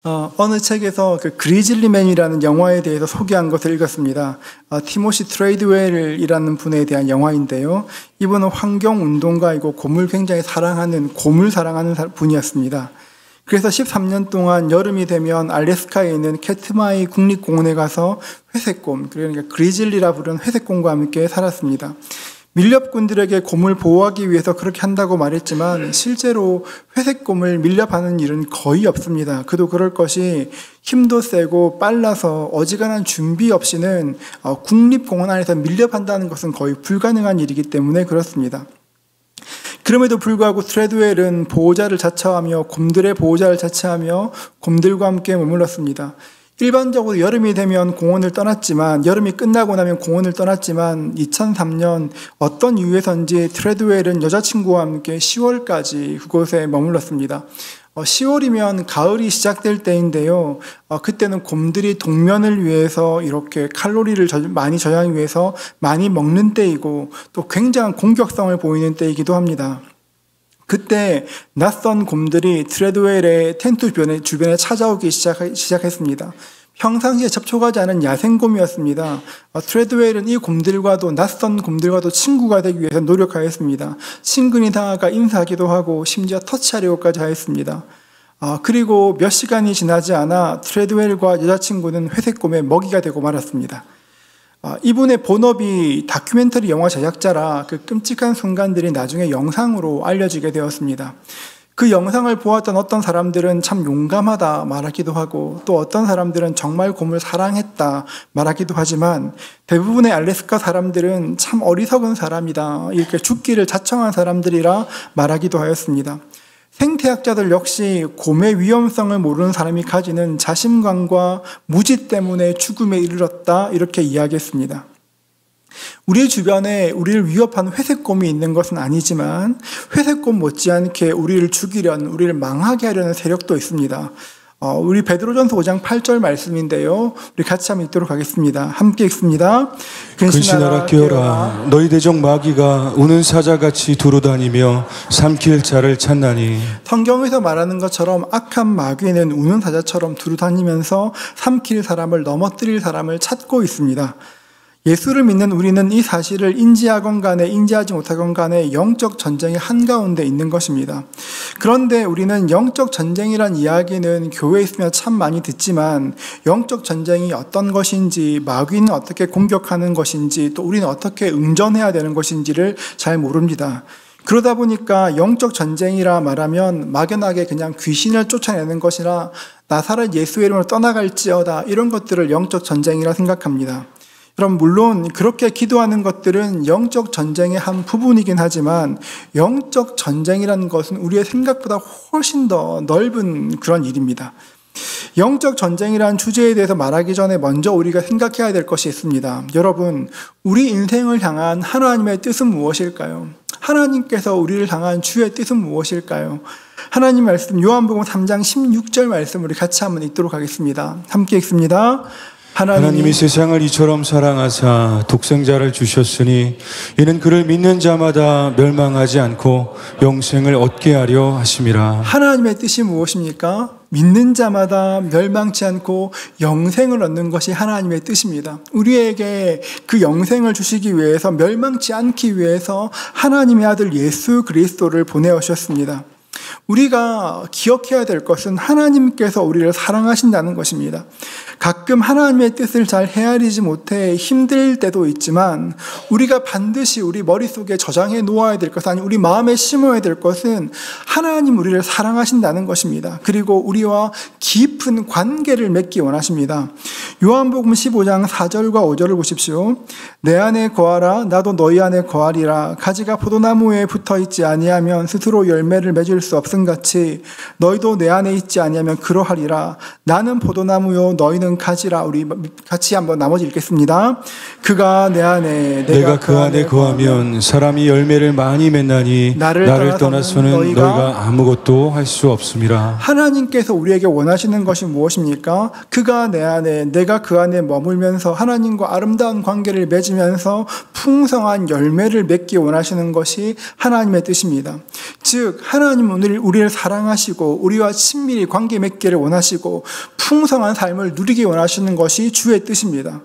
어느 책에서 그 그리즐리맨이라는 영화에 대해서 소개한 것을 읽었습니다. 티모시 트레이드웰이라는 분에 대한 영화인데요. 이분은 환경운동가이고 곰을 굉장히 사랑하는 분이었습니다. 그래서 13년 동안 여름이 되면 알래스카에 있는 캐트마이 국립공원에 가서 회색곰, 그러니까 그리즐리라 부르는 회색곰과 함께 살았습니다. 밀렵꾼들에게 곰을 보호하기 위해서 그렇게 한다고 말했지만 실제로 회색곰을 밀렵하는 일은 거의 없습니다. 그도 그럴 것이 힘도 세고 빨라서 어지간한 준비 없이는 국립공원 안에서 밀렵한다는 것은 거의 불가능한 일이기 때문에 그렇습니다. 그럼에도 불구하고 트레드웰은 보호자를 자처하며 곰들의 보호자를 자처하며 곰들과 함께 머물렀습니다. 일반적으로 여름이 되면 여름이 끝나고 나면 공원을 떠났지만 2003년 어떤 이유에선지 트레드웰은 여자친구와 함께 10월까지 그곳에 머물렀습니다. 10월이면 가을이 시작될 때인데요. 그때는 곰들이 동면을 위해서 이렇게 칼로리를 많이 저장하기 위해서 많이 먹는 때이고 또 굉장한 공격성을 보이는 때이기도 합니다. 그때 낯선 곰들이 트레드웰의 텐트 주변에 찾아오기 시작했습니다. 평상시에 접촉하지 않은 야생곰이었습니다. 트레드웰은 이 곰들과도 낯선 곰들과도 친구가 되기 위해서 노력하였습니다. 친근히 다가가 인사하기도 하고 심지어 터치하려고까지 하였습니다. 그리고 몇 시간이 지나지 않아 트레드웰과 여자친구는 회색곰의 먹이가 되고 말았습니다. 이분의 본업이 다큐멘터리 영화 제작자라 그 끔찍한 순간들이 나중에 영상으로 알려지게 되었습니다. 그 영상을 보았던 어떤 사람들은 참 용감하다 말하기도 하고 또 어떤 사람들은 정말 곰을 사랑했다 말하기도 하지만 대부분의 알래스카 사람들은 참 어리석은 사람이다 이렇게 죽기를 자청한 사람들이라 말하기도 하였습니다. 생태학자들 역시 곰의 위험성을 모르는 사람이 가지는 자신감과 무지 때문에 죽음에 이르렀다 이렇게 이야기했습니다. 우리 주변에 우리를 위협하는 회색곰이 있는 것은 아니지만 회색곰 못지않게 우리를 죽이려는, 우리를 망하게 하려는 세력도 있습니다. 우리 베드로전서 5장 8절 말씀인데요. 우리 같이 한번 읽도록 하겠습니다. 함께 읽습니다. 근신하라 깨어라 너희 대적 마귀가 우는 사자같이 두루다니며 삼킬 자를 찾나니. 성경에서 말하는 것처럼 악한 마귀는 우는 사자처럼 두루다니면서 삼킬 사람을 넘어뜨릴 사람을 찾고 있습니다. 예수를 믿는 우리는 이 사실을 인지하건 간에 인지하지 못하건 간에 영적 전쟁의 한가운데 있는 것입니다. 그런데 우리는 영적 전쟁이란 이야기는 교회에 있으면 참 많이 듣지만 영적 전쟁이 어떤 것인지, 마귀는 어떻게 공격하는 것인지, 또 우리는 어떻게 응전해야 되는 것인지를 잘 모릅니다. 그러다 보니까 영적 전쟁이라 말하면 막연하게 그냥 귀신을 쫓아내는 것이라 나사렛 예수의 이름으로 떠나갈지어다 이런 것들을 영적 전쟁이라 생각합니다. 그럼 물론 그렇게 기도하는 것들은 영적 전쟁의 한 부분이긴 하지만 영적 전쟁이라는 것은 우리의 생각보다 훨씬 더 넓은 그런 일입니다. 영적 전쟁이라는 주제에 대해서 말하기 전에 먼저 우리가 생각해야 될 것이 있습니다. 여러분, 우리 인생을 향한 하나님의 뜻은 무엇일까요? 하나님께서 우리를 향한 주의 뜻은 무엇일까요? 하나님 말씀 요한복음 3장 16절 말씀 우리 같이 한번 읽도록 하겠습니다. 함께 읽습니다. 하나님이 세상을 이처럼 사랑하사 독생자를 주셨으니 이는 그를 믿는 자마다 멸망하지 않고 영생을 얻게 하려 하심이라. 하나님의 뜻이 무엇입니까? 믿는 자마다 멸망치 않고 영생을 얻는 것이 하나님의 뜻입니다. 우리에게 그 영생을 주시기 위해서, 멸망치 않기 위해서 하나님의 아들 예수 그리스도를 보내오셨습니다. 우리가 기억해야 될 것은 하나님께서 우리를 사랑하신다는 것입니다. 가끔 하나님의 뜻을 잘 헤아리지 못해 힘들 때도 있지만 우리가 반드시 우리 머릿속에 저장해 놓아야 될 것, 아니 우리 마음에 심어야 될 것은 하나님 우리를 사랑하신다는 것입니다. 그리고 우리와 깊은 관계를 맺기 원하십니다. 요한복음 15장 4절과 5절을 보십시오. 내 안에 거하라 나도 너희 안에 거하리라. 가지가 포도나무에 붙어있지 아니하면 스스로 열매를 맺을 수 없음같이 너희도 내 안에 있지 아니하면 그러하리라. 나는 포도나무요 너희는 가지라. 우리 같이 한번 나머지 읽겠습니다. 그가 내 안에 내가 그 안에 거하면 사람이 열매를 많이 맺나니 나를 떠나서는 너희가 아무것도 할 수 없음이라. 하나님께서 우리에게 원하시는 것이 무엇입니까? 그가 내 안에 내가 내가 그 안에 머물면서 하나님과 아름다운 관계를 맺으면서 풍성한 열매를 맺기 원하시는 것이 하나님의 뜻입니다. 즉 하나님은 우리를 사랑하시고 우리와 친밀히 관계 맺기를 원하시고 풍성한 삶을 누리기 원하시는 것이 주의 뜻입니다.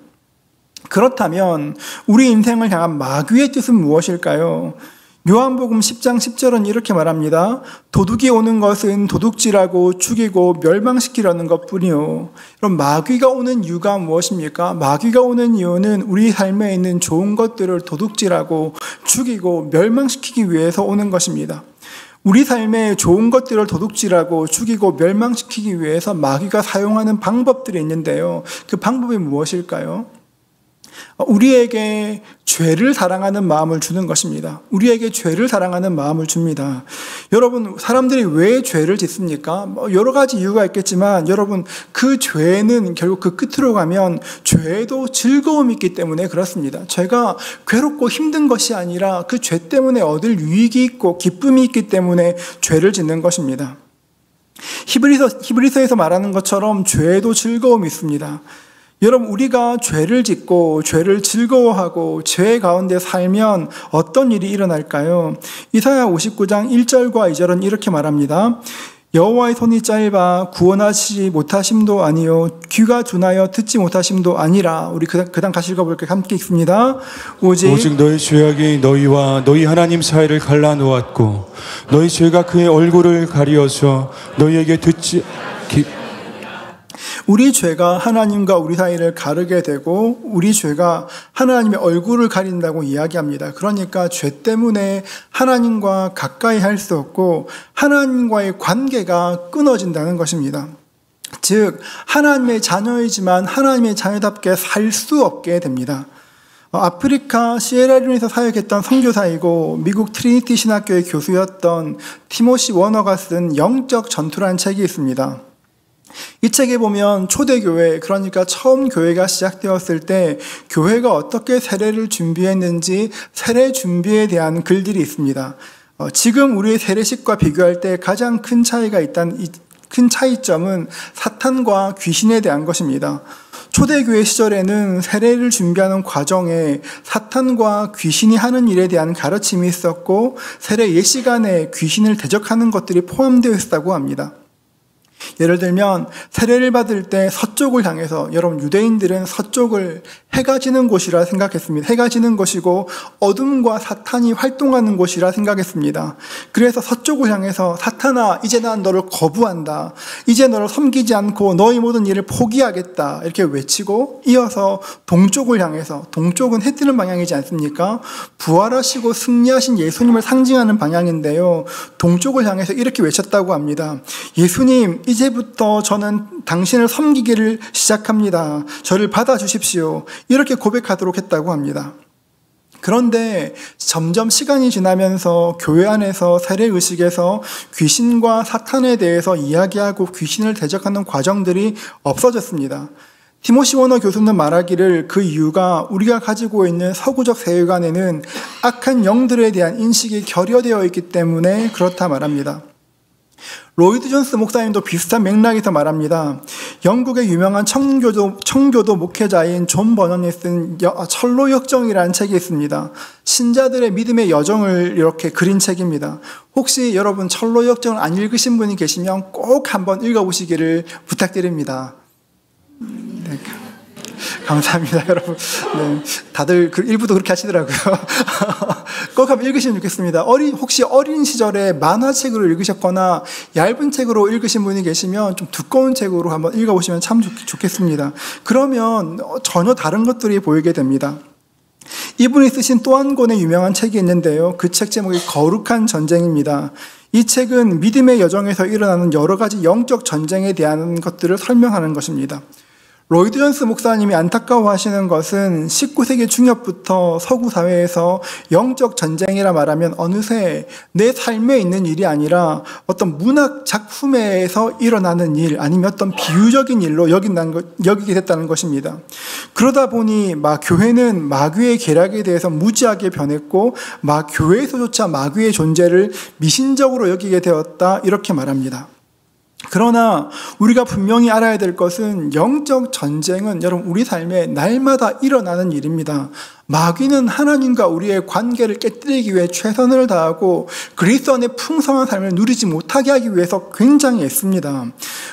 그렇다면 우리 인생을 향한 마귀의 뜻은 무엇일까요? 요한복음 10장 10절은 이렇게 말합니다. 도둑이 오는 것은 도둑질하고 죽이고 멸망시키려는 것뿐이요. 그럼 마귀가 오는 이유가 무엇입니까? 마귀가 오는 이유는 우리 삶에 있는 좋은 것들을 도둑질하고 죽이고 멸망시키기 위해서 오는 것입니다. 우리 삶에 좋은 것들을 도둑질하고 죽이고 멸망시키기 위해서 마귀가 사용하는 방법들이 있는데요. 그 방법이 무엇일까요? 우리에게 죄를 사랑하는 마음을 주는 것입니다. 우리에게 죄를 사랑하는 마음을 줍니다. 여러분, 사람들이 왜 죄를 짓습니까? 여러 가지 이유가 있겠지만 여러분, 그 죄는 결국 그 끝으로 가면 죄에도 즐거움이 있기 때문에 그렇습니다. 죄가 괴롭고 힘든 것이 아니라 그 죄 때문에 얻을 유익이 있고 기쁨이 있기 때문에 죄를 짓는 것입니다. 히브리서에서 말하는 것처럼 죄에도 즐거움이 있습니다. 여러분, 우리가 죄를 짓고 죄를 즐거워하고 죄 가운데 살면 어떤 일이 일어날까요? 이사야 59장 1절과 2절은 이렇게 말합니다. 여호와의 손이 짧아 구원하시지 못하심도 아니요 귀가 둔하여 듣지 못하심도 아니라. 우리 그다음 같이 읽어볼게요. 함께 읽습니다. 오직 너희 죄악이 너희와 너희 하나님 사이를 갈라놓았고 너희 죄가 그의 얼굴을 가리어서 너희에게 우리 죄가 하나님과 우리 사이를 가르게 되고 우리 죄가 하나님의 얼굴을 가린다고 이야기합니다. 그러니까 죄 때문에 하나님과 가까이 할 수 없고 하나님과의 관계가 끊어진다는 것입니다. 즉 하나님의 자녀이지만 하나님의 자녀답게 살 수 없게 됩니다. 아프리카 시에라리온에서 사역했던 선교사이고 미국 트리니티 신학교의 교수였던 티모시 워너가 쓴 영적 전투라는 책이 있습니다. 이 책에 보면 초대교회, 그러니까 처음 교회가 시작되었을 때 교회가 어떻게 세례를 준비했는지 세례 준비에 대한 글들이 있습니다. 지금 우리의 세례식과 비교할 때 가장 큰 차이점은 사탄과 귀신에 대한 것입니다. 초대교회 시절에는 세례를 준비하는 과정에 사탄과 귀신이 하는 일에 대한 가르침이 있었고 세례 예시간에 귀신을 대적하는 것들이 포함되어 있었다고 합니다. 예를 들면 세례를 받을 때 서쪽을 향해서, 여러분 유대인들은 서쪽을 해가 지는 곳이라 생각했습니다. 해가 지는 곳이고 어둠과 사탄이 활동하는 곳이라 생각했습니다. 그래서 서쪽을 향해서 사탄아 이제 난 너를 거부한다. 이제 너를 섬기지 않고 너의 모든 일을 포기하겠다. 이렇게 외치고 이어서 동쪽을 향해서, 동쪽은 해 뜨는 방향이지 않습니까? 부활하시고 승리하신 예수님을 상징하는 방향인데요. 동쪽을 향해서 이렇게 외쳤다고 합니다. 예수님 이제부터 저는 당신을 섬기기를 시작합니다. 저를 받아주십시오. 이렇게 고백하도록 했다고 합니다. 그런데 점점 시간이 지나면서 교회 안에서 세례의식에서 귀신과 사탄에 대해서 이야기하고 귀신을 대적하는 과정들이 없어졌습니다. 티모시 워너 교수는 말하기를 그 이유가 우리가 가지고 있는 서구적 세계관에는 악한 영들에 대한 인식이 결여되어 있기 때문에 그렇다 말합니다. 로이드 존스 목사님도 비슷한 맥락에서 말합니다. 영국의 유명한 청교도 목회자인 존 버넌이 쓴 철로역정이라는 책이 있습니다. 신자들의 믿음의 여정을 이렇게 그린 책입니다. 혹시 여러분 철로역정을 안 읽으신 분이 계시면 꼭 한번 읽어보시기를 부탁드립니다. 네. 감사합니다, 여러분. 네, 다들 일부도 그렇게 하시더라고요. 꼭 한번 읽으시면 좋겠습니다. 혹시 어린 시절에 만화책으로 읽으셨거나 얇은 책으로 읽으신 분이 계시면 좀 두꺼운 책으로 한번 읽어보시면 참 좋겠습니다. 그러면 전혀 다른 것들이 보이게 됩니다. 이분이 쓰신 또 한 권의 유명한 책이 있는데요. 그 책 제목이 거룩한 전쟁입니다. 이 책은 믿음의 여정에서 일어나는 여러 가지 영적 전쟁에 대한 것들을 설명하는 것입니다. 로이드 존스 목사님이 안타까워하시는 것은 19세기 중엽부터 서구 사회에서 영적 전쟁이라 말하면 어느새 내 삶에 있는 일이 아니라 어떤 문학 작품에서 일어나는 일, 아니면 어떤 비유적인 일로 여기게 됐다는 것입니다. 그러다 보니 교회는 마귀의 계략에 대해서 무지하게 변했고 교회에서조차 마귀의 존재를 미신적으로 여기게 되었다, 이렇게 말합니다. 그러나 우리가 분명히 알아야 될 것은 영적 전쟁은 여러분 우리 삶에 날마다 일어나는 일입니다. 마귀는 하나님과 우리의 관계를 깨뜨리기 위해 최선을 다하고 그리스도 안의 풍성한 삶을 누리지 못하게 하기 위해서 굉장히 애씁니다.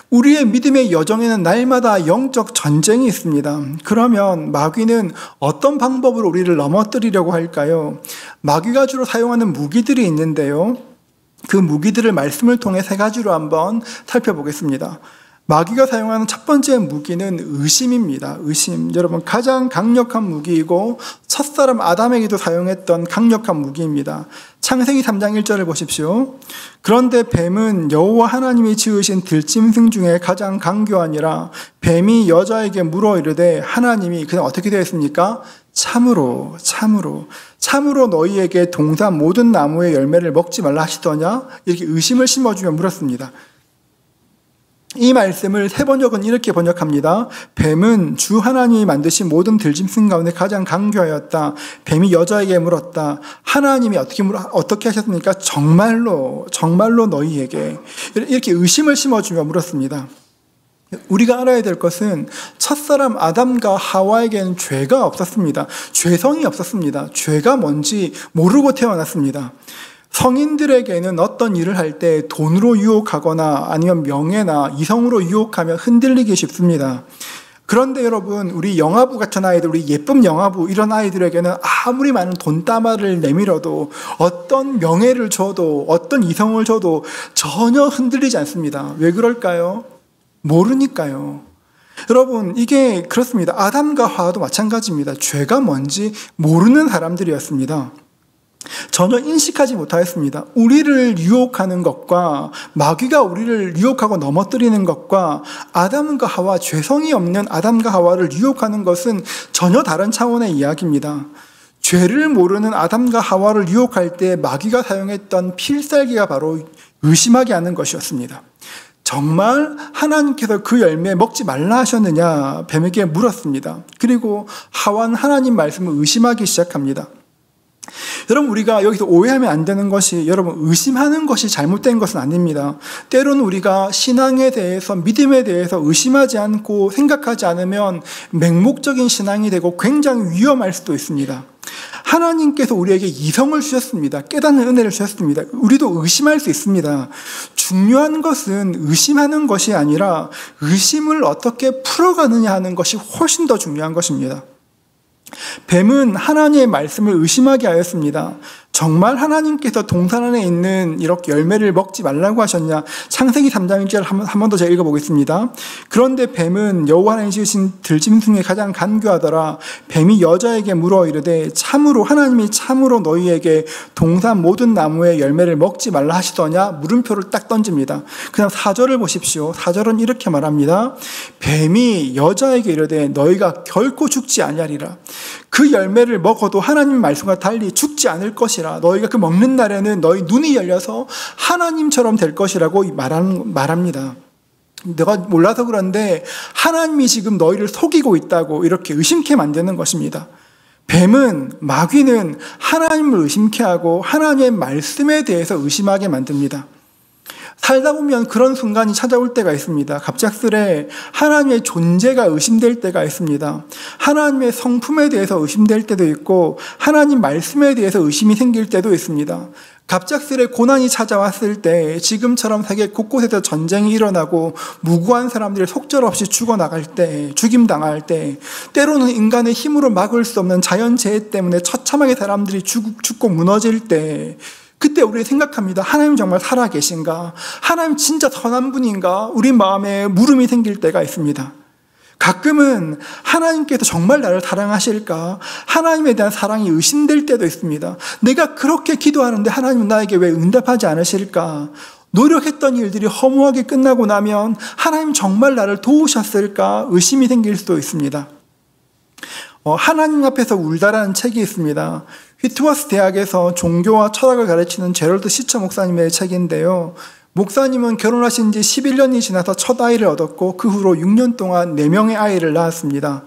우리의 믿음의 여정에는 날마다 영적 전쟁이 있습니다. 그러면 마귀는 어떤 방법으로 우리를 넘어뜨리려고 할까요? 마귀가 주로 사용하는 무기들이 있는데요. 그 무기들을 말씀을 통해 세 가지로 한번 살펴보겠습니다. 마귀가 사용하는 첫 번째 무기는 의심입니다. 의심. 여러분, 가장 강력한 무기이고 첫사람 아담에게도 사용했던 강력한 무기입니다. 창세기 3장 1절을 보십시오. 그런데 뱀은 여호와 하나님이 지으신 들짐승 중에 가장 강교하니라. 뱀이 여자에게 물어 이르되 하나님이 그냥 어떻게 되었습니까? 참으로 너희에게 동산 모든 나무의 열매를 먹지 말라 하시더냐? 이렇게 의심을 심어주며 물었습니다. 이 말씀을 세 번역은 이렇게 번역합니다. 뱀은 주 하나님이 만드신 모든 들짐승 가운데 가장 강교하였다. 뱀이 여자에게 물었다. 하나님이 어떻게 하셨습니까? 정말로 너희에게. 이렇게 의심을 심어주며 물었습니다. 우리가 알아야 될 것은 첫사람 아담과 하와에게는 죄가 없었습니다. 죄성이 없었습니다. 죄가 뭔지 모르고 태어났습니다. 성인들에게는 어떤 일을 할 때 돈으로 유혹하거나 아니면 명예나 이성으로 유혹하면 흔들리기 쉽습니다. 그런데 여러분, 우리 영아부 같은 아이들, 우리 예쁜 영아부 이런 아이들에게는 아무리 많은 돈다발을 내밀어도 어떤 명예를 줘도 어떤 이성을 줘도 전혀 흔들리지 않습니다. 왜 그럴까요? 모르니까요. 여러분, 이게 그렇습니다. 아담과 하와도 마찬가지입니다. 죄가 뭔지 모르는 사람들이었습니다. 전혀 인식하지 못하였습니다. 우리를 유혹하는 것과 마귀가 우리를 유혹하고 넘어뜨리는 것과 아담과 하와, 죄성이 없는 아담과 하와를 유혹하는 것은 전혀 다른 차원의 이야기입니다. 죄를 모르는 아담과 하와를 유혹할 때 마귀가 사용했던 필살기가 바로 의심하게 하는 것이었습니다. 정말 하나님께서 그 열매 먹지 말라 하셨느냐? 뱀에게 물었습니다. 그리고 하와는 하나님 말씀을 의심하기 시작합니다. 여러분, 우리가 여기서 오해하면 안 되는 것이, 여러분, 의심하는 것이 잘못된 것은 아닙니다. 때로는 우리가 신앙에 대해서, 믿음에 대해서 의심하지 않고 생각하지 않으면 맹목적인 신앙이 되고 굉장히 위험할 수도 있습니다. 하나님께서 우리에게 이성을 주셨습니다. 깨닫는 은혜를 주셨습니다. 우리도 의심할 수 있습니다. 중요한 것은 의심하는 것이 아니라 의심을 어떻게 풀어가느냐 하는 것이 훨씬 더 중요한 것입니다. 뱀은 하나님의 말씀을 의심하게 하였습니다. 정말 하나님께서 동산 안에 있는 이렇게 열매를 먹지 말라고 하셨냐? 창세기 3장 1절 한 번 더 제가 읽어보겠습니다. 그런데 뱀은 여호와 하나님이 지으신 들짐승에 가장 간교하더라. 뱀이 여자에게 물어 이르되 하나님이 참으로 너희에게 동산 모든 나무의 열매를 먹지 말라 하시더냐? 물음표를 딱 던집니다. 그냥 4절을 보십시오. 4절은 이렇게 말합니다. 뱀이 여자에게 이르되 너희가 결코 죽지 아니하리라. 그 열매를 먹어도 하나님 말씀과 달리 죽지 않을 것이라. 너희가 그 먹는 날에는 너희 눈이 열려서 하나님처럼 될 것이라고 말합니다. 내가 몰라서 그런데 하나님이 지금 너희를 속이고 있다고 이렇게 의심케 만드는 것입니다. 뱀은, 마귀는 하나님을 의심케 하고 하나님의 말씀에 대해서 의심하게 만듭니다. 살다 보면 그런 순간이 찾아올 때가 있습니다. 갑작스레 하나님의 존재가 의심될 때가 있습니다. 하나님의 성품에 대해서 의심될 때도 있고 하나님 말씀에 대해서 의심이 생길 때도 있습니다. 갑작스레 고난이 찾아왔을 때, 지금처럼 세계 곳곳에서 전쟁이 일어나고 무고한 사람들이 속절없이 죽어나갈 때, 죽임당할 때, 때로는 인간의 힘으로 막을 수 없는 자연재해 때문에 처참하게 사람들이 죽고 무너질 때, 그때 우리 생각합니다. 하나님 정말 살아계신가? 하나님 진짜 선한 분인가? 우리 마음에 물음이 생길 때가 있습니다. 가끔은 하나님께서 정말 나를 사랑하실까? 하나님에 대한 사랑이 의심될 때도 있습니다. 내가 그렇게 기도하는데 하나님은 나에게 왜 응답하지 않으실까? 노력했던 일들이 허무하게 끝나고 나면 하나님 정말 나를 도우셨을까? 의심이 생길 수도 있습니다. 하나님 앞에서 울다라는 책이 있습니다. 휘트워스 대학에서 종교와 철학을 가르치는 제럴드 시처 목사님의 책인데요. 목사님은 결혼하신 지 11년이 지나서 첫 아이를 얻었고 그 후로 6년 동안 4명의 아이를 낳았습니다.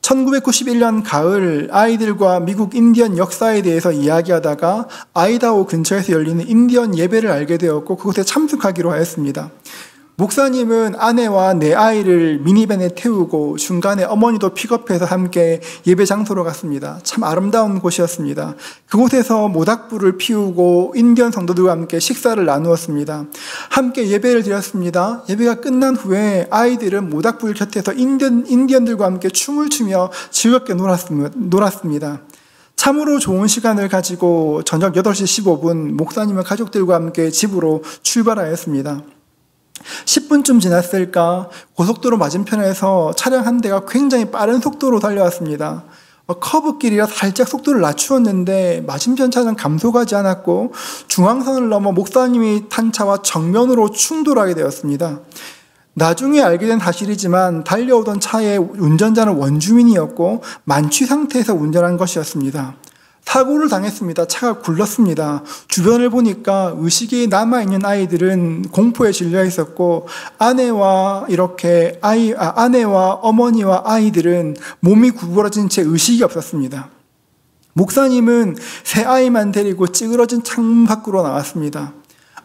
1991년 가을 아이들과 미국 인디언 역사에 대해서 이야기하다가 아이다호 근처에서 열리는 인디언 예배를 알게 되었고 그곳에 참석하기로 하였습니다. 목사님은 아내와 네 아이를 미니밴에 태우고 중간에 어머니도 픽업해서 함께 예배 장소로 갔습니다. 참 아름다운 곳이었습니다. 그곳에서 모닥불을 피우고 인디언 성도들과 함께 식사를 나누었습니다. 함께 예배를 드렸습니다. 예배가 끝난 후에 아이들은 모닥불 곁에서 인디언들과 함께 춤을 추며 즐겁게 놀았습니다. 참으로 좋은 시간을 가지고 저녁 8시 15분 목사님은 가족들과 함께 집으로 출발하였습니다. 10분쯤 지났을까 고속도로 맞은편에서 차량 한 대가 굉장히 빠른 속도로 달려왔습니다. 커브길이라 살짝 속도를 낮추었는데 맞은편 차는 감속하지 않았고 중앙선을 넘어 목사님이 탄 차와 정면으로 충돌하게 되었습니다. 나중에 알게 된 사실이지만 달려오던 차의 운전자는 원주민이었고 만취 상태에서 운전한 것이었습니다. 사고를 당했습니다. 차가 굴렀습니다. 주변을 보니까 의식이 남아있는 아이들은 공포에 질려 있었고 아내와 어머니와 아이들은 몸이 구부러진 채 의식이 없었습니다. 목사님은 새 아이만 데리고 찌그러진 창문 밖으로 나왔습니다.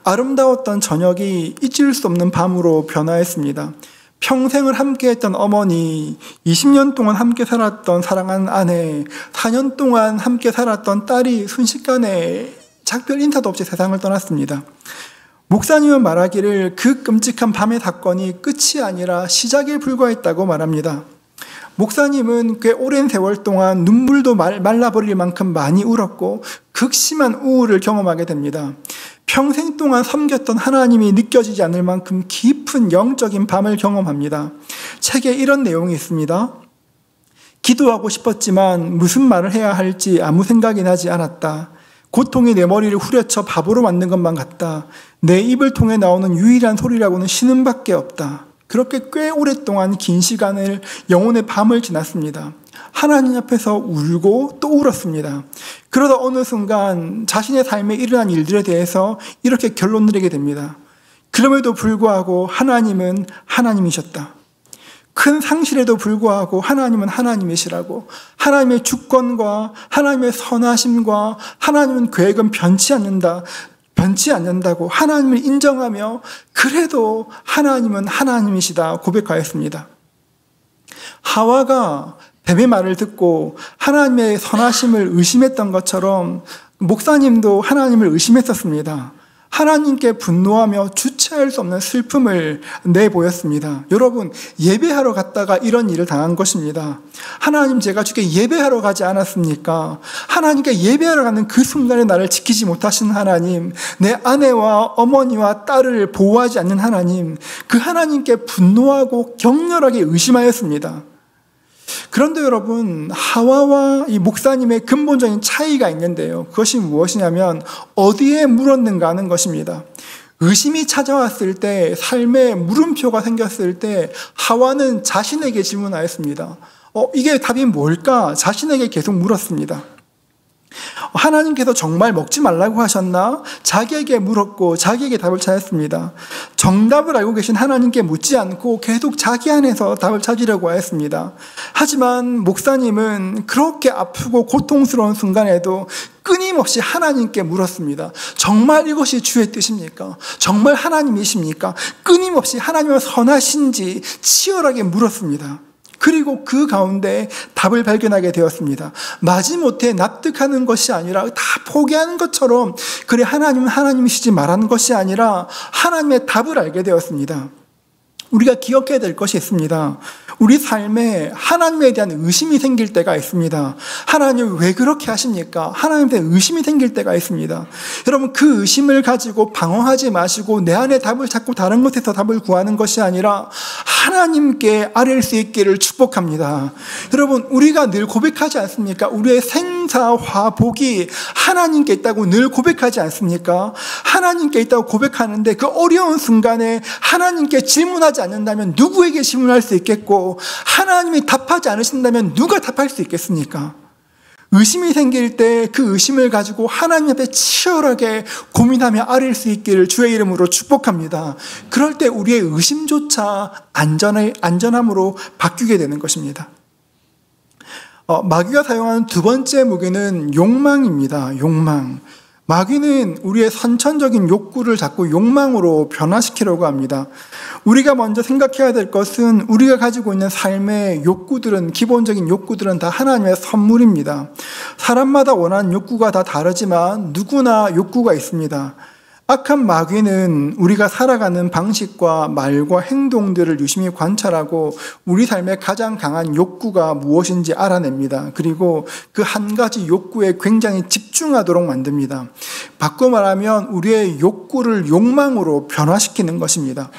아름다웠던 저녁이 잊을 수 없는 밤으로 변화했습니다. 평생을 함께했던 어머니, 20년 동안 함께 살았던 사랑하는 아내, 4년 동안 함께 살았던 딸이 순식간에 작별 인사도 없이 세상을 떠났습니다. 목사님은 말하기를 그 끔찍한 밤의 사건이 끝이 아니라 시작에 불과했다고 말합니다. 목사님은 꽤 오랜 세월 동안 눈물도 말라버릴 만큼 많이 울었고 극심한 우울을 경험하게 됩니다. 평생 동안 섬겼던 하나님이 느껴지지 않을 만큼 깊은 영적인 밤을 경험합니다. 책에 이런 내용이 있습니다. 기도하고 싶었지만 무슨 말을 해야 할지 아무 생각이 나지 않았다. 고통이 내 머리를 후려쳐 바보로 만든 것만 같다. 내 입을 통해 나오는 유일한 소리라고는 신음밖에 없다. 그렇게 꽤 오랫동안 긴 시간을 영혼의 밤을 지났습니다. 하나님 앞에서 울고 또 울었습니다. 그러다 어느 순간 자신의 삶에 일어난 일들에 대해서 이렇게 결론 내리게 됩니다. 그럼에도 불구하고 하나님은 하나님이셨다. 큰 상실에도 불구하고 하나님은 하나님이시라고, 하나님의 주권과 하나님의 선하심과 하나님은 계획은 변치 않는다고 하나님을 인정하며 그래도 하나님은 하나님이시다 고백하였습니다. 하와가 뱀의 말을 듣고 하나님의 선하심을 의심했던 것처럼 목사님도 하나님을 의심했었습니다. 하나님께 분노하며 주체할 수 없는 슬픔을 내보였습니다. 여러분, 예배하러 갔다가 이런 일을 당한 것입니다. 하나님, 제가 주께 예배하러 가지 않았습니까? 하나님께 예배하러 가는 그 순간에 나를 지키지 못하신 하나님, 내 아내와 어머니와 딸을 보호하지 않는 하나님, 그 하나님께 분노하고 격렬하게 의심하였습니다. 그런데 여러분, 하와와 이 목사님의 근본적인 차이가 있는데요. 그것이 무엇이냐면 어디에 물었는가 하는 것입니다. 의심이 찾아왔을 때, 삶에 물음표가 생겼을 때 하와는 자신에게 질문하였습니다. 이게 답이 뭘까? 자신에게 계속 물었습니다. 하나님께서 정말 먹지 말라고 하셨나? 자기에게 물었고 자기에게 답을 찾았습니다. 정답을 알고 계신 하나님께 묻지 않고 계속 자기 안에서 답을 찾으려고 하였습니다. 하지만 목사님은 그렇게 아프고 고통스러운 순간에도 끊임없이 하나님께 물었습니다. 정말 이것이 주의 뜻입니까? 정말 하나님이십니까? 끊임없이 하나님은 선하신지 치열하게 물었습니다. 그리고 그 가운데 답을 발견하게 되었습니다. 마지못해 납득하는 것이 아니라 다 포기하는 것처럼 그래 하나님은 하나님이시지 말하는 것이 아니라 하나님의 답을 알게 되었습니다. 우리가 기억해야 될 것이 있습니다. 우리 삶에 하나님에 대한 의심이 생길 때가 있습니다. 하나님 왜 그렇게 하십니까? 하나님에 대한 의심이 생길 때가 있습니다. 여러분, 그 의심을 가지고 방황하지 마시고 내 안에 답을 찾고 다른 것에서 답을 구하는 것이 아니라 하나님께 아뢰일 수 있기를 축복합니다. 여러분, 우리가 늘 고백하지 않습니까? 우리의 생사화복이 하나님께 있다고 늘 고백하지 않습니까? 하나님께 있다고 고백하는데 그 어려운 순간에 하나님께 질문하지 않는다면 누구에게 질문할 수 있겠고, 하나님이 답하지 않으신다면 누가 답할 수 있겠습니까? 의심이 생길 때 그 의심을 가지고 하나님 앞에 치열하게 고민하며 아뢰일 수 있기를 주의 이름으로 축복합니다. 그럴 때 우리의 의심조차 안전함으로 바뀌게 되는 것입니다. 마귀가 사용하는 두 번째 무기는 욕망입니다. 욕망. 마귀는 우리의 선천적인 욕구를 자꾸 욕망으로 변화시키려고 합니다. 우리가 먼저 생각해야 될 것은 우리가 가지고 있는 삶의 욕구들은, 기본적인 욕구들은 다 하나님의 선물입니다. 사람마다 원하는 욕구가 다 다르지만 누구나 욕구가 있습니다. 악한 마귀는 우리가 살아가는 방식과 말과 행동들을 유심히 관찰하고 우리 삶의 가장 강한 욕구가 무엇인지 알아냅니다. 그리고 그 한 가지 욕구에 굉장히 집중하도록 만듭니다. 바꿔 말하면 우리의 욕구를 욕망으로 변화시키는 것입니다.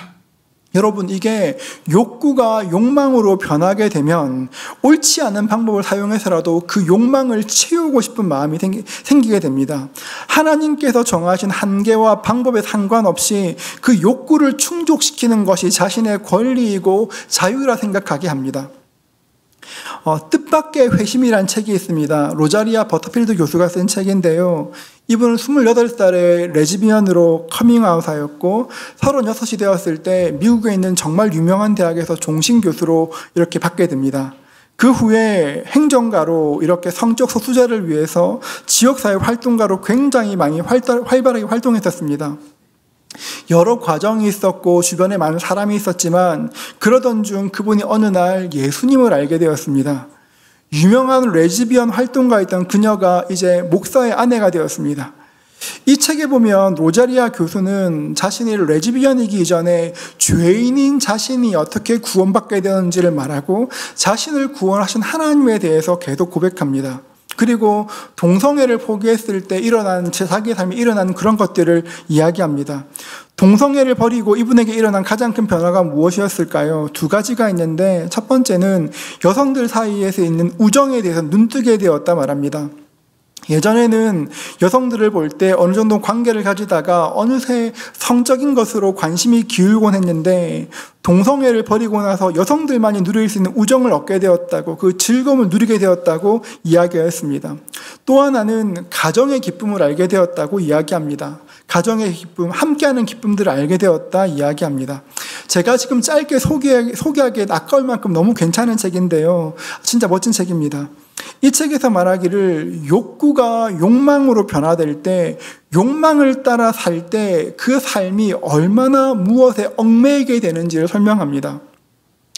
여러분, 이게 욕구가 욕망으로 변하게 되면 옳지 않은 방법을 사용해서라도 그 욕망을 채우고 싶은 마음이 생기게 됩니다. 하나님께서 정하신 한계와 방법에 상관없이 그 욕구를 충족시키는 것이 자신의 권리이고 자유라 생각하게 합니다. 뜻밖의 회심이란 책이 있습니다. 로자리아 버터필드 교수가 쓴 책인데요. 이분은 28살에 레즈비언으로 커밍아웃하였고 36이 되었을 때 미국에 있는 정말 유명한 대학에서 종신교수로 이렇게 받게 됩니다. 그 후에 행정가로 이렇게 성적 소수자를 위해서 지역사회 활동가로 굉장히 많이 활발하게 활동했었습니다. 여러 과정이 있었고 주변에 많은 사람이 있었지만 그러던 중 그분이 어느 날 예수님을 알게 되었습니다. 유명한 레즈비언 활동가였던 그녀가 이제 목사의 아내가 되었습니다. 이 책에 보면 로자리아 교수는 자신이 레즈비언이기 이전에 죄인인 자신이 어떻게 구원받게 되는지를 말하고 자신을 구원하신 하나님에 대해서 계속 고백합니다. 그리고 동성애를 포기했을 때 자기의 삶에 일어난 그런 것들을 이야기합니다. 동성애를 버리고 이분에게 일어난 가장 큰 변화가 무엇이었을까요? 두 가지가 있는데 첫 번째는 여성들 사이에서 있는 우정에 대해서 눈뜨게 되었다 말합니다. 예전에는 여성들을 볼 때 어느 정도 관계를 가지다가 어느새 성적인 것으로 관심이 기울곤 했는데 동성애를 버리고 나서 여성들만이 누릴 수 있는 우정을 얻게 되었다고, 그 즐거움을 누리게 되었다고 이야기하였습니다. 또 하나는 가정의 기쁨을 알게 되었다고 이야기합니다. 가정의 기쁨, 함께하는 기쁨들을 알게 되었다 이야기합니다. 제가 지금 짧게 소개하기에 아까울 만큼 너무 괜찮은 책인데요. 진짜 멋진 책입니다. 이 책에서 말하기를 욕구가 욕망으로 변화될 때, 욕망을 따라 살 때 그 삶이 얼마나 무엇에 얽매이게 되는지를 설명합니다.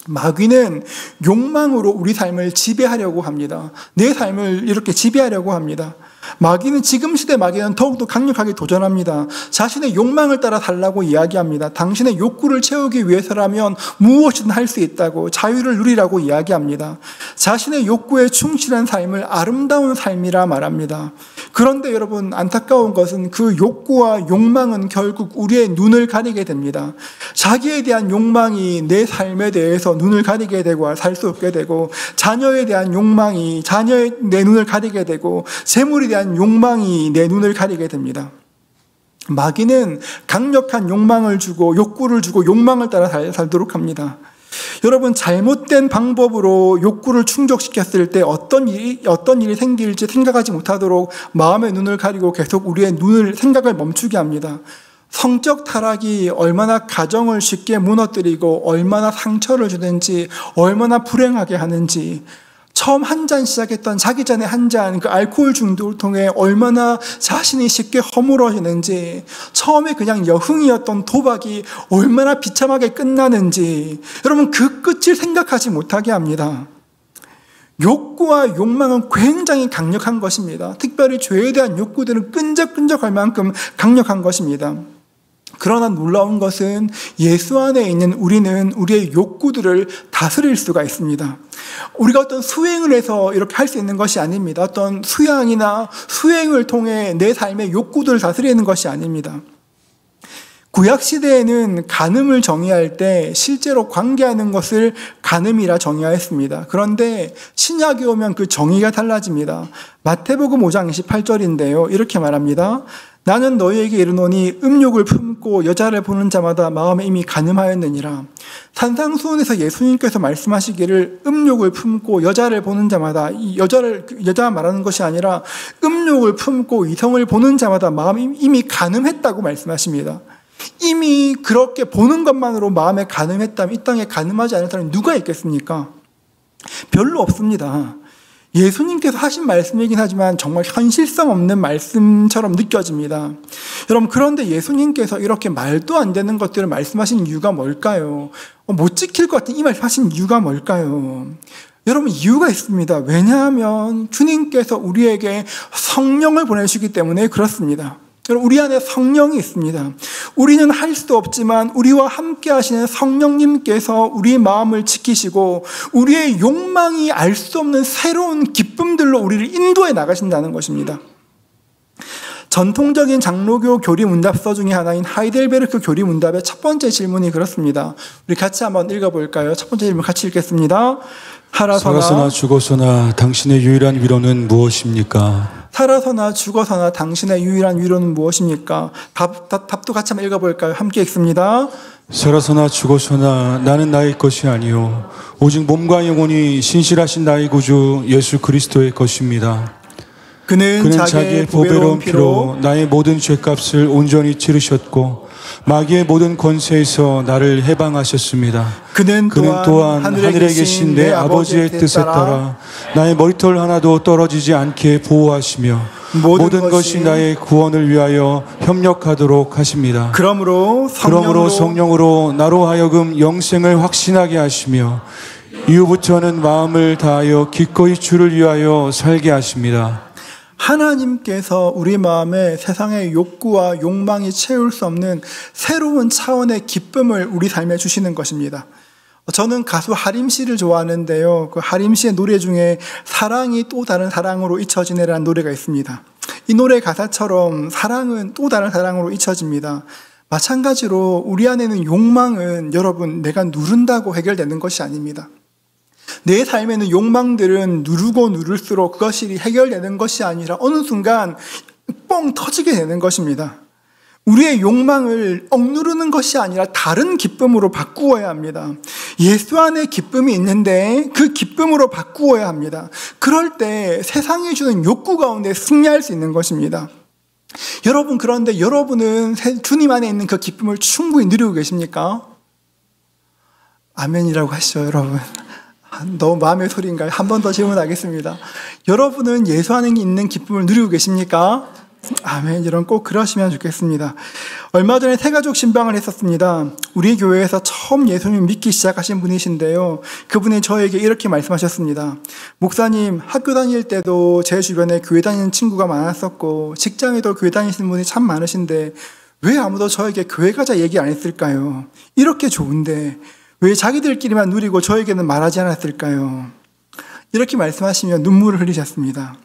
마귀는 욕망으로 우리 삶을 지배하려고 합니다. 내 삶을 이렇게 지배하려고 합니다. 마귀는, 지금 시대 마귀는 더욱더 강력하게 도전합니다. 자신의 욕망을 따라 살라고 이야기합니다. 당신의 욕구를 채우기 위해서라면 무엇이든 할 수 있다고, 자유를 누리라고 이야기합니다. 자신의 욕구에 충실한 삶을 아름다운 삶이라 말합니다. 그런데 여러분, 안타까운 것은 그 욕구와 욕망은 결국 우리의 눈을 가리게 됩니다. 자기에 대한 욕망이 내 삶에 대해서 눈을 가리게 되고 살 수 없게 되고, 자녀에 대한 욕망이 내 눈을 가리게 되고, 재물에 대한 욕망이 내 눈을 가리게 됩니다. 마귀는 강력한 욕망을 주고 욕구를 주고 욕망을 따라 살도록 합니다. 여러분, 잘못된 방법으로 욕구를 충족시켰을 때 어떤 일이 생길지 생각하지 못하도록 마음의 눈을 가리고 계속 우리의 생각을 멈추게 합니다. 성적 타락이 얼마나 가정을 쉽게 무너뜨리고 얼마나 상처를 주는지, 얼마나 불행하게 하는지, 처음 한 잔 시작했던 자기 전에 한 잔 그 알코올 중독을 통해 얼마나 자신이 쉽게 허물어지는지, 처음에 그냥 여흥이었던 도박이 얼마나 비참하게 끝나는지, 여러분 그 끝을 생각하지 못하게 합니다. 욕구와 욕망은 굉장히 강력한 것입니다. 특별히 죄에 대한 욕구들은 끈적끈적할 만큼 강력한 것입니다. 그러나 놀라운 것은 예수 안에 있는 우리는 우리의 욕구들을 다스릴 수가 있습니다. 우리가 어떤 수행을 해서 이렇게 할 수 있는 것이 아닙니다. 어떤 수양이나 수행을 통해 내 삶의 욕구들을 다스리는 것이 아닙니다. 구약시대에는 간음을 정의할 때 실제로 관계하는 것을 간음이라 정의하였습니다. 그런데 신약에 오면 그 정의가 달라집니다. 마태복음 5장 28절인데요. 이렇게 말합니다. 나는 너희에게 이르노니 음욕을 품고 여자를 보는 자마다 마음에 이미 간음하였느니라. 산상수훈에서 예수님께서 말씀하시기를 음욕을 품고 여자를 보는 자마다, 이 여자 말하는 것이 아니라 음욕을 품고 이성을 보는 자마다 마음이 이미 간음했다고 말씀하십니다. 이미 그렇게 보는 것만으로 마음에 간음했다면 이 땅에 간음하지 않은 사람이 누가 있겠습니까? 별로 없습니다. 예수님께서 하신 말씀이긴 하지만 정말 현실성 없는 말씀처럼 느껴집니다. 여러분, 그런데 예수님께서 이렇게 말도 안 되는 것들을 말씀하신 이유가 뭘까요? 못 지킬 것 같은 이 말씀하신 이유가 뭘까요? 여러분, 이유가 있습니다. 왜냐하면 주님께서 우리에게 성령을 보내주시기 때문에 그렇습니다. 우리 안에 성령이 있습니다. 우리는 할 수 없지만 우리와 함께 하시는 성령님께서 우리의 마음을 지키시고 우리의 욕망이 알 수 없는 새로운 기쁨들로 우리를 인도해 나가신다는 것입니다. 전통적인 장로교 교리문답서 중에 하나인 하이델베르크 교리문답의 첫 번째 질문이 그렇습니다. 우리 같이 한번 읽어볼까요? 첫 번째 질문 같이 읽겠습니다. 살아서나 죽어서나 당신의 유일한 위로는 무엇입니까? 살아서나 죽어서나 당신의 유일한 위로는 무엇입니까? 답도 같이 한번 읽어볼까요? 함께 읽습니다. 살아서나 죽어서나 나는 나의 것이 아니요 오직 몸과 영혼이 신실하신 나의 구주 예수 그리스도의 것입니다. 그는 자기의 보배로운 피로 나의 모든 죄값을 온전히 치르셨고 마귀의 모든 권세에서 나를 해방하셨습니다. 그는 또한 하늘에 계신 내 아버지의 뜻에 따라 나의 머리털 하나도 떨어지지 않게 보호하시며 모든 것이 나의 구원을 위하여 협력하도록 하십니다. 그러므로 성령으로 나로 하여금 영생을 확신하게 하시며 이후부터는 마음을 다하여 기꺼이 주를 위하여 살게 하십니다. 하나님께서 우리 마음에 세상의 욕구와 욕망이 채울 수 없는 새로운 차원의 기쁨을 우리 삶에 주시는 것입니다. 저는 가수 하림 씨를 좋아하는데요. 그 하림 씨의 노래 중에 사랑이 또 다른 사랑으로 잊혀지네라는 노래가 있습니다. 이 노래 가사처럼 사랑은 또 다른 사랑으로 잊혀집니다. 마찬가지로 우리 안에 있는 욕망은 여러분 내가 누른다고 해결되는 것이 아닙니다. 내 삶에는 욕망들은 누르고 누를수록 그것이 해결되는 것이 아니라 어느 순간 뻥 터지게 되는 것입니다. 우리의 욕망을 억누르는 것이 아니라 다른 기쁨으로 바꾸어야 합니다. 예수 안에 기쁨이 있는데 그 기쁨으로 바꾸어야 합니다. 그럴 때 세상이 주는 욕구 가운데 승리할 수 있는 것입니다. 여러분, 그런데 여러분은 주님 안에 있는 그 기쁨을 충분히 누리고 계십니까? 아멘이라고 하시죠, 여러분. 너무 마음의 소리인가요? 한 번 더 질문하겠습니다. 여러분은 예수 안에 있는 기쁨을 누리고 계십니까? 아멘. 여러분 꼭 그러시면 좋겠습니다. 얼마 전에 새가족 신방을 했었습니다. 우리 교회에서 처음 예수님 믿기 시작하신 분이신데요. 그분이 저에게 이렇게 말씀하셨습니다. 목사님, 학교 다닐 때도 제 주변에 교회 다니는 친구가 많았었고 직장에도 교회 다니시는 분이 참 많으신데 왜 아무도 저에게 교회 가자 얘기 안 했을까요? 이렇게 좋은데 왜 자기들끼리만 누리고 저에게는 말하지 않았을까요? 이렇게 말씀하시며 눈물을 흘리셨습니다.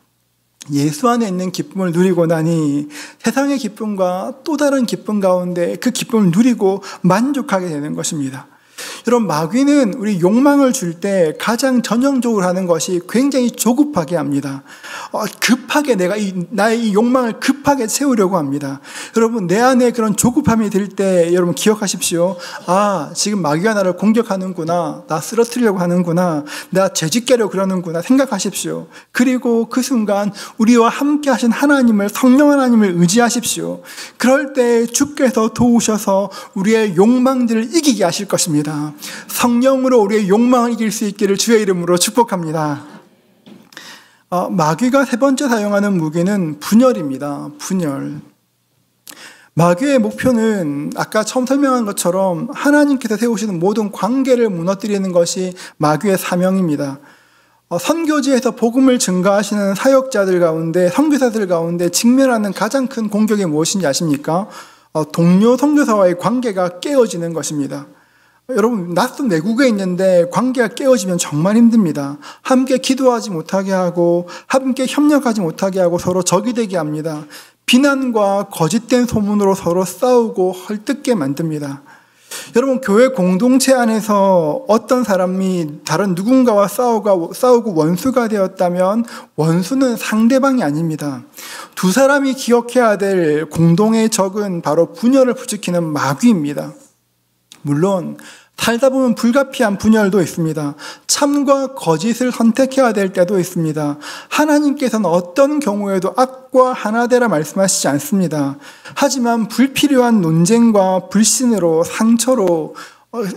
예수 안에 있는 기쁨을 누리고 나니 세상의 기쁨과 또 다른 기쁨 가운데 그 기쁨을 누리고 만족하게 되는 것입니다. 여러분, 마귀는 우리 욕망을 줄 때 가장 전형적으로 하는 것이 굉장히 조급하게 합니다. 급하게 나의 이 욕망을 급하게 채우려고 합니다. 여러분, 내 안에 그런 조급함이 들 때 여러분 기억하십시오. 아, 지금 마귀가 나를 공격하는구나. 나 쓰러뜨리려고 하는구나. 나 죄짓게려 그러는구나 생각하십시오. 그리고 그 순간 우리와 함께 하신 하나님을, 성령 하나님을 의지하십시오. 그럴 때 주께서 도우셔서 우리의 욕망들을 이기게 하실 것입니다. 성령으로 우리의 욕망을 이길 수 있기를 주의 이름으로 축복합니다. 마귀가 세 번째 사용하는 무기는 분열입니다. 분열. 마귀의 목표는 아까 처음 설명한 것처럼 하나님께서 세우시는 모든 관계를 무너뜨리는 것이 마귀의 사명입니다. 선교지에서 복음을 증거하시는 사역자들 가운데, 선교사들 가운데 직면하는 가장 큰 공격이 무엇인지 아십니까? 동료 선교사와의 관계가 깨어지는 것입니다. 여러분, 낯선 외국에 있는데 관계가 깨어지면 정말 힘듭니다. 함께 기도하지 못하게 하고 함께 협력하지 못하게 하고 서로 적이 되게 합니다. 비난과 거짓된 소문으로 서로 싸우고 헐뜯게 만듭니다. 여러분, 교회 공동체 안에서 어떤 사람이 다른 누군가와 싸우고 원수가 되었다면 원수는 상대방이 아닙니다. 두 사람이 기억해야 될 공동의 적은 바로 분열을 부추기는 마귀입니다. 물론 살다 보면 불가피한 분열도 있습니다. 참과 거짓을 선택해야 될 때도 있습니다. 하나님께서는 어떤 경우에도 악과 하나 되라 말씀하시지 않습니다. 하지만 불필요한 논쟁과 불신으로 상처로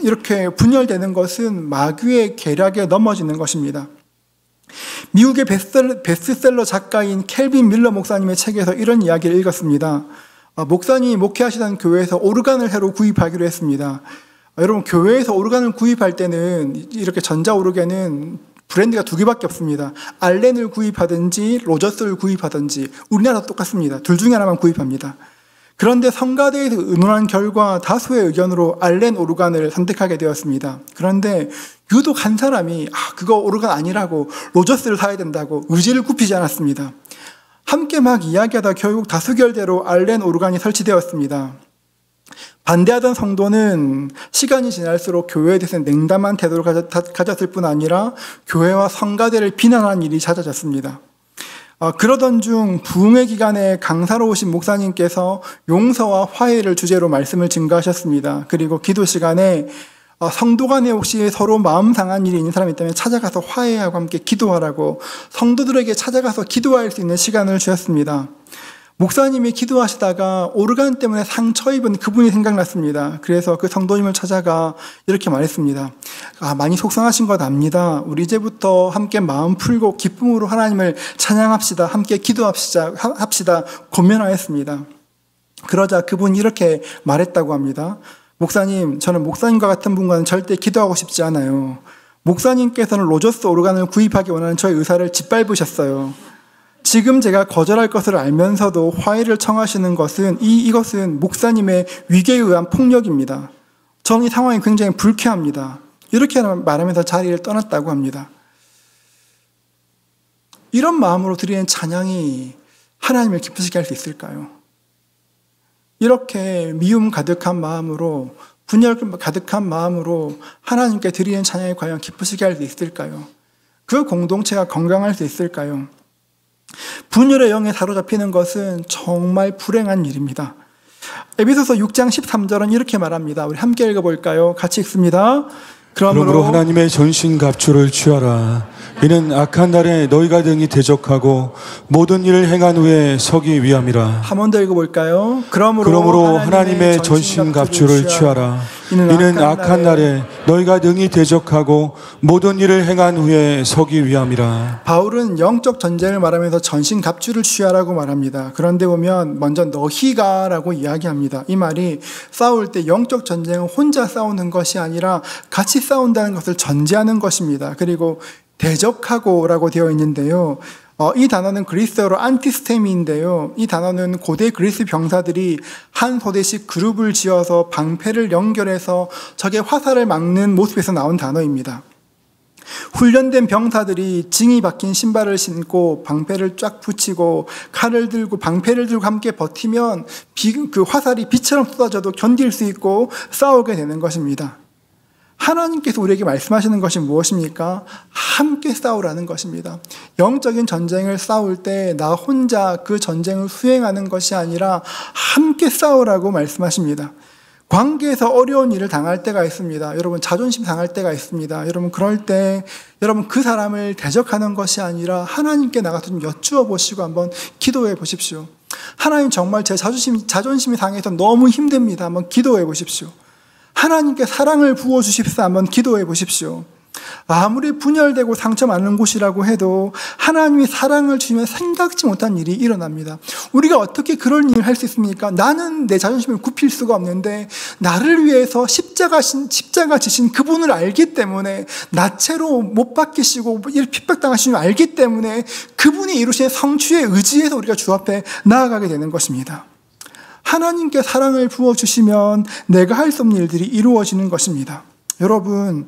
이렇게 분열되는 것은 마귀의 계략에 넘어지는 것입니다. 미국의 베스트셀러 작가인 켈빈 밀러 목사님의 책에서 이런 이야기를 읽었습니다. 목사님이 목회하시던 교회에서 오르간을 새로 구입하기로 했습니다. 여러분, 교회에서 오르간을 구입할 때는 이렇게 전자 오르간은 브랜드가 두 개밖에 없습니다. 알렌을 구입하든지 로저스를 구입하든지 우리나라도 똑같습니다. 둘 중에 하나만 구입합니다. 그런데 성가대에서 의논한 결과 다수의 의견으로 알렌 오르간을 선택하게 되었습니다. 그런데 유독 한 사람이 그거 오르간 아니라고 로저스를 사야 된다고 의지를 굽히지 않았습니다. 함께 막 이야기하다 결국 다수결대로 알렌 오르간이 설치되었습니다. 반대하던 성도는 시간이 지날수록 교회에 대해서 냉담한 태도를 가졌을 뿐 아니라 교회와 성가대를 비난하는 일이 잦아졌습니다. 그러던 중 부흥의 기간에 강사로 오신 목사님께서 용서와 화해를 주제로 말씀을 증거하셨습니다. 그리고 기도 시간에 성도 간에 혹시 서로 마음 상한 일이 있는 사람이 있다면 찾아가서 화해하고 함께 기도하라고 성도들에게 찾아가서 기도할 수 있는 시간을 주셨습니다. 목사님이 기도하시다가 오르간 때문에 상처 입은 그분이 생각났습니다. 그래서 그 성도님을 찾아가 이렇게 말했습니다. 많이 속상하신 것 압니다. 우리 이제부터 함께 마음 풀고 기쁨으로 하나님을 찬양합시다. 함께 기도합시다. 권면하였습니다. 그러자 그분이 이렇게 말했다고 합니다. 목사님, 저는 목사님과 같은 분과는 절대 기도하고 싶지 않아요. 목사님께서는 로저스 오르간을 구입하기 원하는 저의 의사를 짓밟으셨어요. 지금 제가 거절할 것을 알면서도 화해를 청하시는 것은 이것은 목사님의 위계에 의한 폭력입니다. 저는 이 상황이 굉장히 불쾌합니다. 이렇게 말하면서 자리를 떠났다고 합니다. 이런 마음으로 드리는 찬양이 하나님을 기쁘시게 할 수 있을까요? 이렇게 미움 가득한 마음으로, 분열 가득한 마음으로 하나님께 드리는 찬양이 과연 기쁘시게 할 수 있을까요? 그 공동체가 건강할 수 있을까요? 분열의 영에 사로잡히는 것은 정말 불행한 일입니다. 에베소서 6장 13절은 이렇게 말합니다. 우리 함께 읽어볼까요? 같이 읽습니다. 그러므로 하나님의 전신갑주를 취하라. 이는 악한 날에 너희가 등이 대적하고 모든 일을 행한 후에 서기 위함이라. 한 번 더 읽어볼까요? 그러므로 하나님의 전신갑주를 취하라. 이는 악한 날에 너희가 등이 대적하고 모든 일을 행한 후에 서기 위함이라. 바울은 영적 전쟁을 말하면서 전신갑주를 취하라고 말합니다. 그런데 보면 먼저 너희가라고 이야기합니다. 이 말이 싸울 때 영적 전쟁은 혼자 싸우는 것이 아니라 같이 싸운다는 것을 전제하는 것입니다. 그리고 대적하고라고 되어 있는데요. 이 단어는 그리스어로 안티스테미인데요. 이 단어는 고대 그리스 병사들이 한 소대씩 그룹을 지어서 방패를 연결해서 적의 화살을 막는 모습에서 나온 단어입니다. 훈련된 병사들이 징이 박힌 신발을 신고 방패를 쫙 붙이고 칼을 들고 방패를 들고 함께 버티면 그 화살이 비처럼 쏟아져도 견딜 수 있고 싸우게 되는 것입니다. 하나님께서 우리에게 말씀하시는 것이 무엇입니까? 함께 싸우라는 것입니다. 영적인 전쟁을 싸울 때 나 혼자 그 전쟁을 수행하는 것이 아니라 함께 싸우라고 말씀하십니다. 관계에서 어려운 일을 당할 때가 있습니다. 여러분, 자존심 상할 때가 있습니다. 여러분, 그럴 때 여러분 그 사람을 대적하는 것이 아니라 하나님께 나가서 좀 여쭈어 보시고 한번 기도해 보십시오. 하나님, 정말 제 자존심이 상해서 너무 힘듭니다. 한번 기도해 보십시오. 하나님께 사랑을 부어주십사 한번 기도해 보십시오. 아무리 분열되고 상처 많은 곳이라고 해도 하나님이 사랑을 주시면 생각지 못한 일이 일어납니다. 우리가 어떻게 그런 일을 할 수 있습니까? 나는 내 자존심을 굽힐 수가 없는데 나를 위해서 십자가 지신 그분을 알기 때문에 나체로 못 박히시고 핍박당하시는 걸 알기 때문에 그분이 이루신 성취에 의지해서 우리가 주 앞에 나아가게 되는 것입니다. 하나님께 사랑을 부어주시면 내가 할 수 없는 일들이 이루어지는 것입니다. 여러분,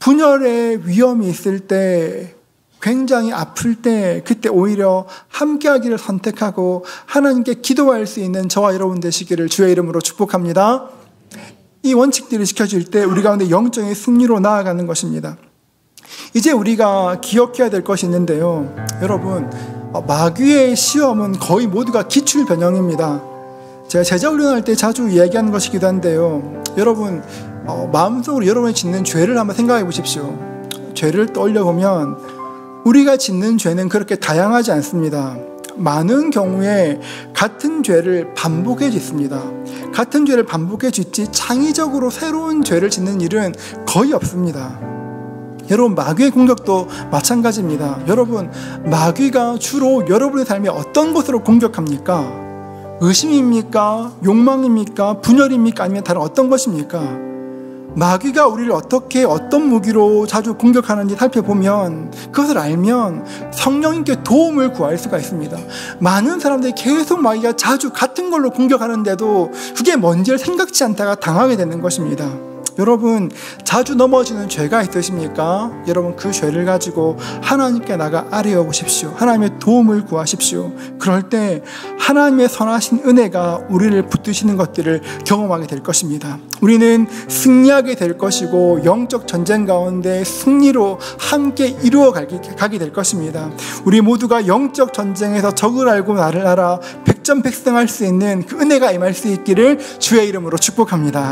분열의 위험이 있을 때, 굉장히 아플 때, 그때 오히려 함께하기를 선택하고 하나님께 기도할 수 있는 저와 여러분 되시기를 주의 이름으로 축복합니다. 이 원칙들이 지켜질 때 우리 가운데 영적인 승리로 나아가는 것입니다. 이제 우리가 기억해야 될 것이 있는데요. 여러분, 마귀의 시험은 거의 모두가 기출 변형입니다. 제가 제자훈련할 때 자주 이야기하는 것이기도 한데요. 여러분, 마음속으로 여러분이 짓는 죄를 한번 생각해 보십시오. 죄를 떠올려 보면 우리가 짓는 죄는 그렇게 다양하지 않습니다. 많은 경우에 같은 죄를 반복해 짓습니다. 같은 죄를 반복해 짓지 창의적으로 새로운 죄를 짓는 일은 거의 없습니다. 여러분, 마귀의 공격도 마찬가지입니다. 여러분, 마귀가 주로 여러분의 삶에 어떤 것으로 공격합니까? 의심입니까? 욕망입니까? 분열입니까? 아니면 다른 어떤 것입니까? 마귀가 우리를 어떻게 어떤 무기로 자주 공격하는지 살펴보면, 그것을 알면 성령님께 도움을 구할 수가 있습니다. 많은 사람들이 계속 마귀가 자주 같은 걸로 공격하는데도 그게 뭔지를 생각지 않다가 당하게 되는 것입니다. 여러분, 자주 넘어지는 죄가 있으십니까? 여러분, 그 죄를 가지고 하나님께 나가 아뢰어 보십시오. 하나님의 도움을 구하십시오. 그럴 때 하나님의 선하신 은혜가 우리를 붙드시는 것들을 경험하게 될 것입니다. 우리는 승리하게 될 것이고, 영적 전쟁 가운데 승리로 함께 이루어 가게 될 것입니다. 우리 모두가 영적 전쟁에서 적을 알고 나를 알아 백전백승할 수 있는 그 은혜가 임할 수 있기를 주의 이름으로 축복합니다.